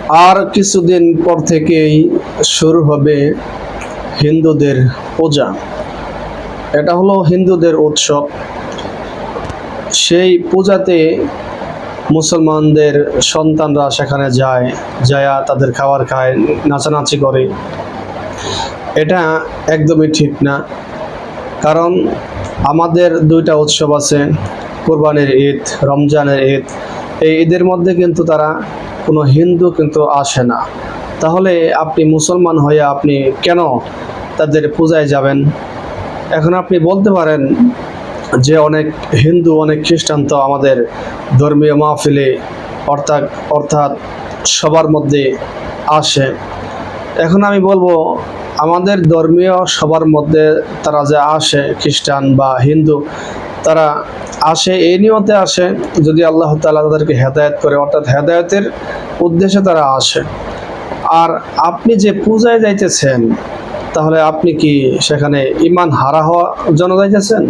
আর কিছুদিন পর থেকেই শুরু হবে হিন্দুদের পূজা। এটা হলো হিন্দুদের উৎসব। সেই পূজাতে মুসলমানদের সন্তানরা সেখানে যায়, যায়া তাদের খাবার খায়, নাচানাচি করে। এটা একদমই ঠিক না। কারণ আমাদের দুইটা উৎসব আছে, কোরবানির ঈদ, রমজানের ঈদ। এই ঈদের মধ্যে কিন্তু তারা কোনো হিন্দু কিন্তু আসে না। তাহলে আপনি মুসলমান হয়ে আপনি কেন তাদের পূজায় যাবেন? এখন আপনি বলতে পারেন যে অনেক হিন্দু, অনেক খ্রিস্টান তো আমাদের ধর্মীয় মাহফিলে অর্থাৎ অর্থাৎ সবার মধ্যে আসে। এখন আমি বলবো, আমাদের ধর্মীয় সবার মধ্যে তারা যে আসে, খ্রিস্টান বা হিন্দু, তারা আসে এই নিয়তে আসে যদি আল্লাহ তাআলা তাদেরকে হেদায়েত করে, অর্থাৎ হেদায়েতের উদ্দেশ্যে তারা আসে। আর আপনি যে পূজায় যাইতেছেন, তাহলে আপনি কি সেখানে ঈমান হারা হওয়ার জন্য যাইতেছেন?